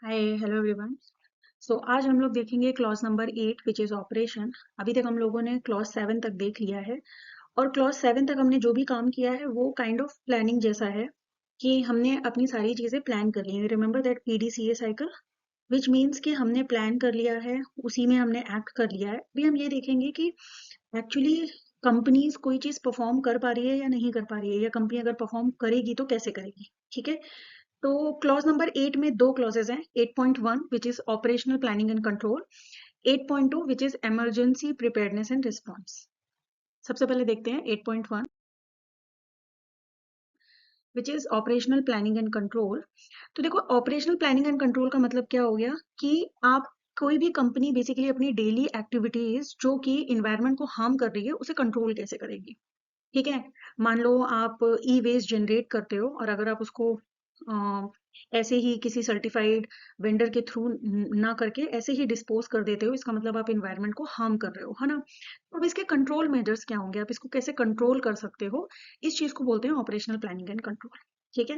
Hi hello everyone. सो आज हम लोग देखेंगे clause number 8 which is operation. अभी तक हम लोगों ने क्लॉज 7 तक देख लिया है और क्लॉज 7 तक हमने जो भी काम किया है वो काइंड ऑफ प्लानिंग जैसा है कि हमने अपनी सारी चीज़ें प्लान कर ली हैं। Remember that PDCA cycle which means कि हमने प्लान कर लिया है, उसी में हमने एक्ट कर लिया है। अभी हम ये देखेंगे कि एक्चुअली कंपनीज कोई चीज़ परफॉर्म कर पा रही है या नहीं कर पा रही है, या कंपनी अगर परफॉर्म करेगी तो कैसे करेगी। ठीक है, तो क्लॉज नंबर 8 में दो क्लॉजेज हैं। 8.1 which is operational planning and control, 8.2 which is emergency preparedness and response. सबसे पहले देखते हैं 8.1 which is operational planning and control. तो देखो, ऑपरेशनल प्लानिंग एंड कंट्रोल का मतलब क्या हो गया कि आप कोई भी कंपनी बेसिकली अपनी डेली एक्टिविटीज जो कि इन्वायरमेंट को हार्म कर रही है उसे कंट्रोल कैसे करेगी। ठीक है, मान लो आप ई वेस्ट जनरेट करते हो और अगर आप उसको ऐसे ही किसी सर्टिफाइड वेंडर के थ्रू ना करके ऐसे ही डिस्पोज कर देते हो, इसका मतलब आप इन्वायरमेंट को हार्म कर रहे हो, है ना। तो अब इसके कंट्रोल मेजर्स क्या होंगे, आप इसको कैसे कंट्रोल कर सकते हो, इस चीज को बोलते हैं ऑपरेशनल प्लानिंग एंड कंट्रोल। ठीक है,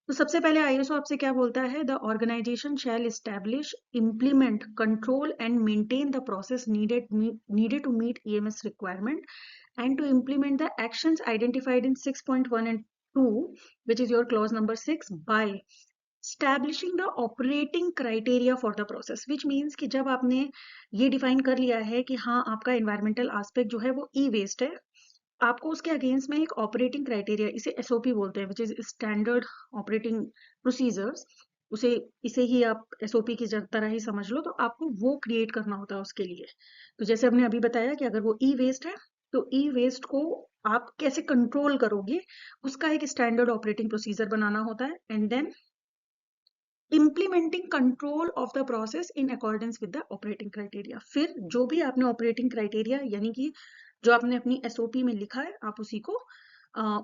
तो सबसे पहले आईएसओ आपसे क्या बोलता है, the organisation shall establish, implement, control and maintain the process needed to meet EMS requirement and to implement the actions identified in 6.1 and 2, which is your clause number 6, by establishing the operating criteria for the process, which means कि जब आपने ये define कर लिया है कि हाँ आपका environmental aspect जो है वो ई वेस्ट है, आपको उसके अगेंस्ट में एक ऑपरेटिंग क्राइटेरिया, इसे SOP बोलते हैं, which is standard operating procedures, उसे इसे ही आप SOP की तरह ही समझ लो। तो आपको वो क्रिएट करना होता है उसके लिए। तो जैसे हमने अभी बताया कि अगर वो ई वेस्ट है तो ई वेस्ट को आप कैसे कंट्रोल करोगे, उसका एक स्टैंडर्ड ऑपरेटिंग प्रोसीजर बनाना होता है, and then implementing control of the process in accordance with the operating criteria. फिर जो भी आपने ऑपरेटिंग क्राइटेरिया यानी कि जो आपने अपनी SOP में लिखा है, आप उसी को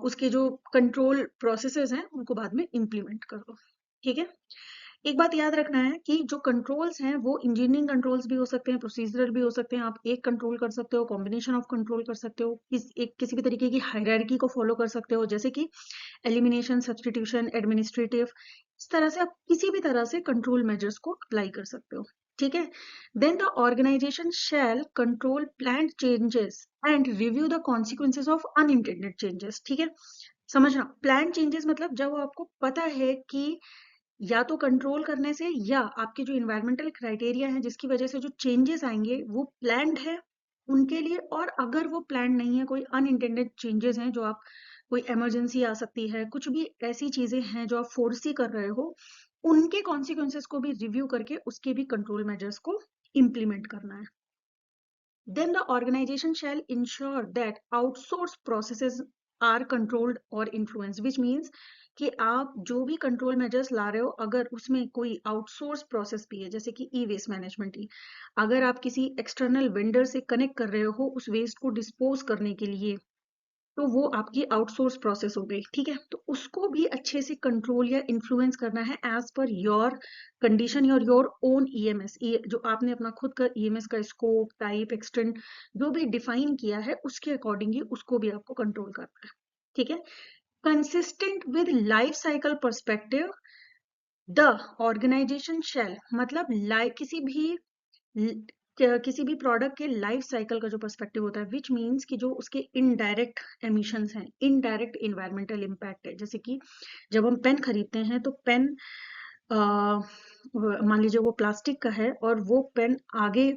उसके जो कंट्रोल प्रोसेसेस हैं उनको बाद में इम्प्लीमेंट कर दो। ठीक है, एक बात याद रखना है कि जो कंट्रोल्स हैं वो इंजीनियरिंग कंट्रोल्स भी हो सकते हैं, प्रोसीजरल भी हो सकते हैं। आप एक कंट्रोल कर सकते हो, कॉम्बिनेशन ऑफ कंट्रोल कर सकते हो, किसी भी तरीके की हायरार्की को फॉलो कर सकते हो, जैसे कि एलिमिनेशन, सब्सटीट्यूशन, एडमिनिस्ट्रेटिव। इस तरह से आप किसी भी तरह से कंट्रोल मेजर्स को अप्लाई कर सकते हो। ठीक है, then the organisation shall control planned changes and review the consequences of unintended changes. ठीक है, समझना, प्लान चेंजेस मतलब जब आपको पता है कि या तो कंट्रोल करने से या आपके जो इन्वायरमेंटल क्राइटेरिया है जिसकी वजह से जो चेंजेस आएंगे वो प्लान्ड है उनके लिए, और अगर वो प्लान नहीं है, कोई अनइंटेंडेड चेंजेस हैं जो आप, कोई इमरजेंसी आ सकती है, कुछ भी ऐसी चीजें हैं जो आप फोर्सी कर रहे हो, उनके कॉन्सिक्वेंसेस को भी रिव्यू करके उसके भी कंट्रोल मेजर्स को इम्प्लीमेंट करना है। Then the organization shall ensure that outsourced processes are controlled or influenced, which means कि आप जो भी कंट्रोल मेजर्स ला रहे हो अगर उसमें कोई आउटसोर्स प्रोसेस भी है, जैसे कि ई वेस्ट मैनेजमेंट ही, अगर आप किसी एक्सटर्नल वेंडर से कनेक्ट कर रहे हो उस वेस्ट को डिस्पोज करने के लिए, तो वो आपकी आउटसोर्स प्रोसेस हो गई। ठीक है, तो उसको भी अच्छे से कंट्रोल या इन्फ्लुएंस करना है एज पर योर कंडीशन और योर ओन EMS, जो आपने अपना खुद का EMS का स्कोप, टाइप, एक्सटेंट जो भी डिफाइन किया है उसके अकॉर्डिंगली उसको भी आपको कंट्रोल करना है। ठीक है, consistent with life cycle perspective, the organisation shall मतलब किसी भी प्रोडक्ट के लाइफ साइकिल का जो पर्सपेक्टिव होता है, विच मीन्स कि जो उसके इनडायरेक्ट एमिशंस हैं, इनडायरेक्ट इन्वायरमेंटल इम्पैक्ट है। जैसे कि जब हम पेन खरीदते हैं तो पेन, मान लीजिए वो प्लास्टिक का है और वो पेन आगे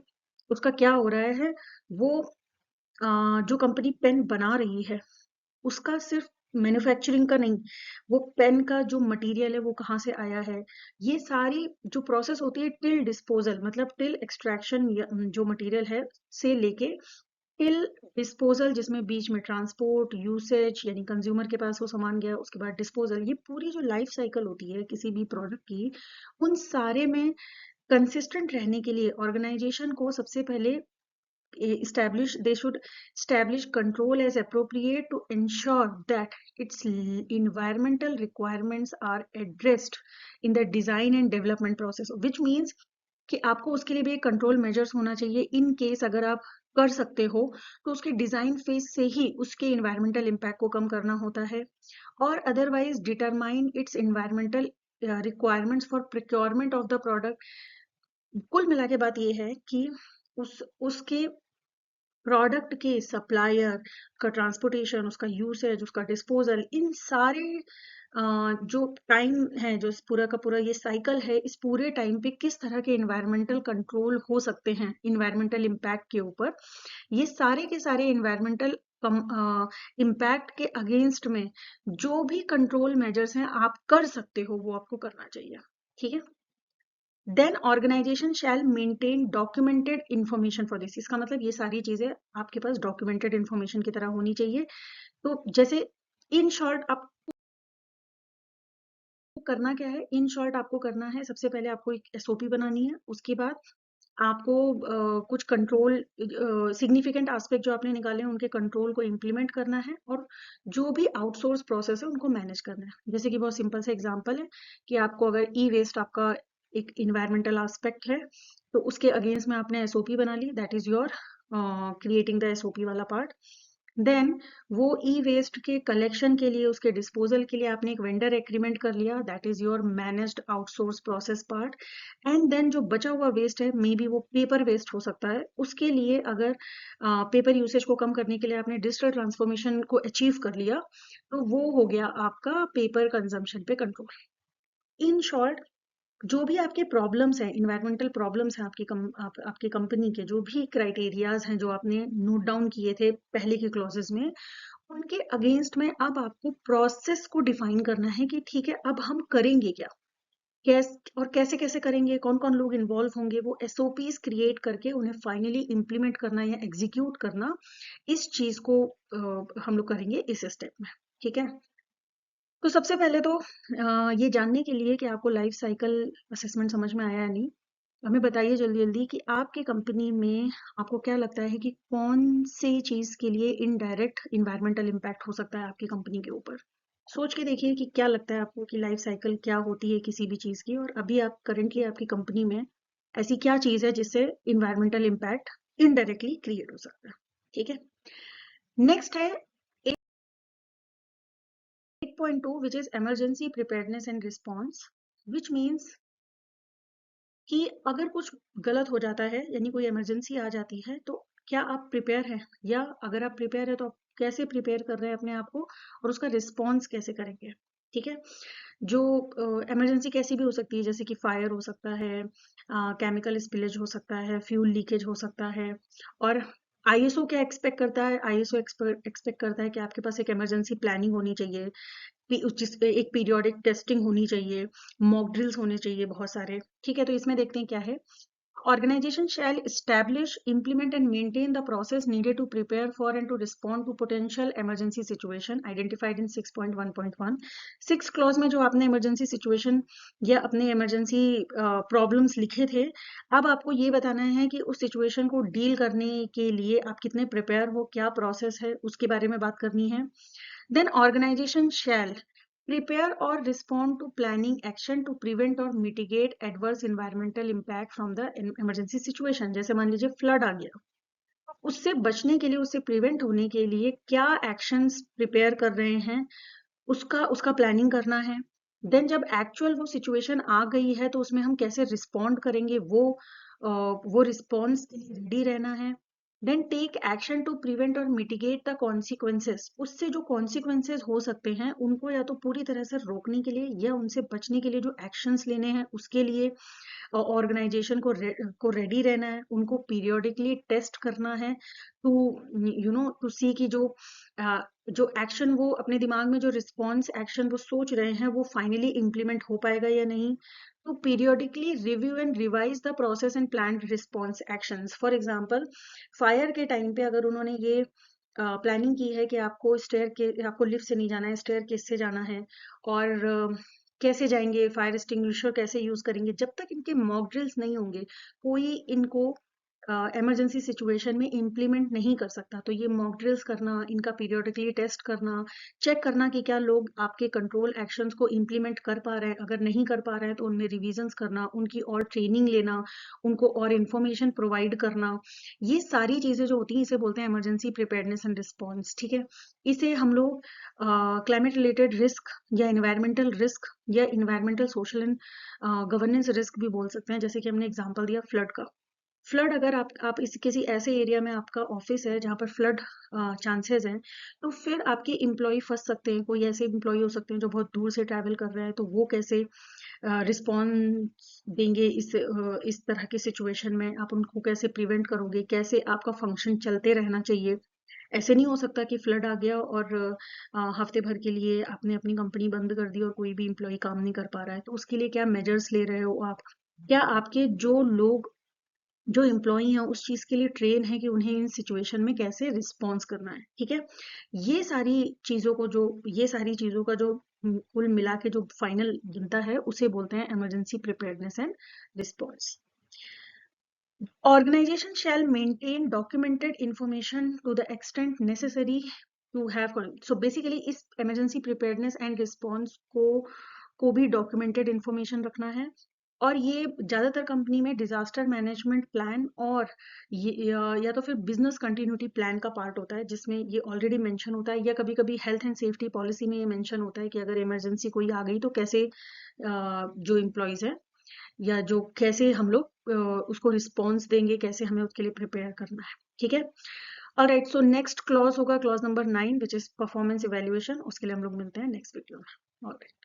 उसका क्या हो रहा है, वो जो कंपनी पेन बना रही है उसका सिर्फ मैन्युफैक्चरिंग का नहीं, वो पेन का जो मटेरियल है वो कहाँ से आया है, ये सारी जो प्रोसेस होती है टिल डिस्पोजल, मतलब टिल एक्सट्रैक्शन जो मटेरियल है से लेके टिल डिस्पोजल, जिसमें बीच में ट्रांसपोर्ट, यूसेज यानी कंज्यूमर के पास वो सामान गया, उसके बाद डिस्पोजल, ये पूरी जो लाइफ साइकिल होती है किसी भी प्रोडक्ट की, उन सारे में कंसिस्टेंट रहने के लिए ऑर्गेनाइजेशन को सबसे पहले they should establish control as appropriate to ensure that its environmental requirements are addressed in the design and development process, which means कि आपको उसके लिए भी एक कंट्रोल मेजर्स होना चाहिए। इन केस अगर आप कर सकते हो तो उसके डिजाइन फेज से ही उसके इन्वायरमेंटल इम्पैक्ट को कम करना होता है, और otherwise determine its environmental requirements for procurement of the product. कुल मिला के बात ये है कि उसके प्रोडक्ट के सप्लायर का ट्रांसपोर्टेशन, उसका यूसेज, उसका डिस्पोजल, इन सारे जो टाइम है, जो इस पूरा का पूरा ये साइकिल है, इस पूरे टाइम पे किस तरह के इन्वायरमेंटल कंट्रोल हो सकते हैं इन्वायरमेंटल इम्पैक्ट के ऊपर, ये सारे के सारे इन्वायरमेंटल इम्पैक्ट के अगेंस्ट में जो भी कंट्रोल मेजर्स हैं आप कर सकते हो, वो आपको करना चाहिए। ठीक है। Then organisation shall maintain documented information for this. इसका मतलब ये सारी चीजें आपके पास डॉक्यूमेंटेड इन्फॉर्मेशन की तरह होनी चाहिए। तो जैसे इन शॉर्ट आप करना क्या है, इन शॉर्ट आपको करना है, सबसे पहले आपको एक एसओपी बनानी है, उसके बाद आपको कुछ कंट्रोल सिग्निफिकेंट एस्पेक्ट जो आपने निकाले हैं उनके कंट्रोल को इम्प्लीमेंट करना है, और जो भी आउटसोर्स प्रोसेस है उनको मैनेज करना है। जैसे कि बहुत सिंपल सा एग्जांपल है कि आपको अगर ई वेस्ट आपका एक इन्वायरमेंटल एस्पेक्ट है, तो उसके अगेंस्ट में आपने एसओपी बना ली, that is your creating the SOP वाला पार्ट। देन वो ई वेस्ट के कलेक्शन के लिए, उसके डिस्पोजल के लिए आपने एक वेंडर एग्रीमेंट कर लिया, that is your managed outsource process part. And then जो बचा हुआ वेस्ट है, मे बी वो पेपर वेस्ट हो सकता है, उसके लिए अगर पेपर यूसेज को कम करने के लिए आपने डिजिटल ट्रांसफॉर्मेशन को अचीव कर लिया, तो वो हो गया आपका पेपर कंजम्पशन पे कंट्रोल। इन शॉर्ट, जो भी आपके प्रॉब्लम्स हैं, इन्वायरमेंटल प्रॉब्लम्स हैं आपकी कंपनी के, जो भी क्राइटेरियाज हैं जो आपने नोट डाउन किए थे पहले के क्लॉजेस में, उनके अगेंस्ट में अब आपको प्रोसेस को डिफाइन करना है कि ठीक है अब हम करेंगे क्या, और कैसे कैसे करेंगे, कौन कौन लोग इन्वॉल्व होंगे, वो एसओपीज क्रिएट करके उन्हें फाइनली इम्प्लीमेंट करना या एग्जीक्यूट करना, इस चीज को हम लोग करेंगे इस स्टेप में। ठीक है। तो सबसे पहले तो ये जानने के लिए कि आपको लाइफ साइकिल असेसमेंट समझ में आया या नहीं, हमें बताइए जल्दी जल्दी कि आपके कंपनी में आपको क्या लगता है कि कौन सी चीज के लिए इनडायरेक्ट इन्वायरमेंटल इम्पैक्ट हो सकता है आपकी कंपनी के ऊपर। सोच के देखिए कि क्या लगता है आपको कि लाइफ साइकिल क्या होती है किसी भी चीज की, और अभी आप करंटली आपकी कंपनी में ऐसी क्या चीज है जिससे इन्वायरमेंटल इम्पैक्ट इनडायरेक्टली क्रिएट हो सकता है। ठीक है। नेक्स्ट है 8.2, which is emergency preparedness and response, which means कि अगर कुछ गलत हो जाता है, यानी कोई इमरजेंसी आ जाती है, तो क्या आप प्रिपेयर हैं, या अगर आप प्रिपेयर है तो आप कैसे प्रिपेयर कर रहे हैं अपने आप को, और उसका रिस्पॉन्स कैसे करेंगे। ठीक है। जो इमरजेंसी कैसी भी हो सकती है, जैसे कि फायर हो सकता है, केमिकल स्पिलेज हो सकता है, फ्यूल लीकेज हो सकता है, और आईएसओ क्या एक्सपेक्ट करता है, आईएसओ एक्सपेक्ट करता है कि आपके पास एक इमरजेंसी प्लानिंग होनी चाहिए, जिस पे एक पीरियोडिक टेस्टिंग होनी चाहिए, मॉक ड्रिल्स होने चाहिए बहुत सारे। ठीक है। तो इसमें देखते हैं क्या है। Organization shall establish, implement and maintain the process needed to prepare for and to respond to potential emergency situation identified in 6.1.1। 6 clause में जो आपने इमरजेंसी सिचुएशन या अपने इमरजेंसी प्रॉब्लम्स लिखे थे, अब आपको ये बताना है कि उस सिचुएशन को डील करने के लिए आप कितने प्रिपेयर हो, क्या प्रोसेस है, उसके बारे में बात करनी है। Then organization shall prepare or respond to planning action to prevent or mitigate adverse environmental impact from the emergency situation। जैसे मान लीजिए फ्लड आ गया, उससे बचने के लिए, उससे प्रिवेंट होने के लिए क्या एक्शंस प्रिपेयर कर रहे हैं, उसका उसका प्लानिंग करना है। देन जब एक्चुअल वो सिचुएशन आ गई है तो उसमें हम कैसे रिस्पॉन्ड करेंगे, वो रिस्पॉन्स के लिए रेडी रहना है। Then take action to prevent और मिटिगेट द कॉन्सिक्वेंसेस। उससे जो कॉन्सिक्वेंसेस हो सकते हैं उनको या तो पूरी तरह से रोकने के लिए या उनसे बचने के लिए जो एक्शंस लेने हैं उसके लिए ऑर्गेनाइजेशन को रेडी रहना है, उनको पीरियोडिकली टेस्ट करना है, टू टू सी कि जो एक्शन वो अपने दिमाग में, जो रिस्पॉन्स एक्शन वो सोच रहे हैं, वो फाइनली इम्प्लीमेंट हो पाएगा या नहीं। तो periodically review and revise the process and plan response actions. For example, fire के टाइम पे अगर उन्होंने ये प्लानिंग की है कि आपको लिफ्ट से नहीं जाना है, स्टेयर केस से जाना है, और कैसे जाएंगे, फायर एक्सटिंग्विशर कैसे यूज करेंगे, जब तक इनके मॉक ड्रिल्स नहीं होंगे, कोई इनको इमरजेंसी सिचुएशन में इम्प्लीमेंट नहीं कर सकता। तो ये मॉक ड्रिल्स करना, इनका पीरियोडिकली टेस्ट करना, चेक करना कि क्या लोग आपके कंट्रोल एक्शंस को इम्प्लीमेंट कर पा रहे हैं, अगर नहीं कर पा रहे हैं तो उनमें रिविजन्स करना, उनकी और ट्रेनिंग लेना, उनको और इन्फॉर्मेशन प्रोवाइड करना, ये सारी चीज़ें जो होती हैं इसे बोलते हैं इमरजेंसी प्रिपेयर्डनेस एंड रिस्पॉन्स। ठीक है, इसे हम लोग क्लाइमेट रिलेटेड रिस्क या इन्वायरमेंटल रिस्क या environmental social and governance risk भी बोल सकते हैं। जैसे कि हमने एग्जांपल दिया फ्लड का। फ्लड अगर आप इस किसी ऐसे एरिया में आपका ऑफिस है जहाँ पर फ्लड चांसेस हैं, तो फिर आपके एम्प्लॉय फंस सकते हैं। कोई ऐसे एम्प्लॉय हो सकते हैं जो बहुत दूर से ट्रैवल कर रहे हैं, तो वो कैसे रिस्पॉन्स देंगे इस तरह की सिचुएशन में, आप उनको कैसे प्रिवेंट करोगे, कैसे आपका फंक्शन चलते रहना चाहिए। ऐसे नहीं हो सकता कि फ्लड आ गया और हफ्ते भर के लिए आपने अपनी कंपनी बंद कर दी और कोई भी एम्प्लॉय काम नहीं कर पा रहा है। तो उसके लिए क्या मेजर्स ले रहे हो आप, क्या आपके जो लोग जो एम्प्लॉई हैं उस चीज़ के लिए ट्रेन है कि उन्हें इन सिचुएशन में कैसे रिस्पॉन्स करना है। ठीक है, ये सारी चीज़ों का जो कुल मिला के जो फाइनल गिनता है उसे बोलते हैं emergency preparedness and response. Organization shall maintain documented information to the extent necessary to have. So basically इस emergency preparedness and response को भी documented information रखना है। और ये ज़्यादातर कंपनी में डिजास्टर मैनेजमेंट प्लान और या तो फिर बिजनेस कंटिन्यूटी प्लान का पार्ट होता है, जिसमें ये ऑलरेडी मेंशन होता है, या कभी कभी हेल्थ एंड सेफ्टी पॉलिसी में ये मेंशन होता है कि अगर इमरजेंसी कोई आ गई तो कैसे जो एम्प्लॉयज है या जो कैसे हम लोग उसको रिस्पॉन्स देंगे, कैसे हमें उसके लिए प्रिपेयर करना है। ठीक है, ऑलराइट, सो नेक्स्ट क्लॉज होगा clause number 9 which is performance evaluation. उसके लिए हम लोग मिलते हैं नेक्स्ट वीडियो में। ऑलराइट।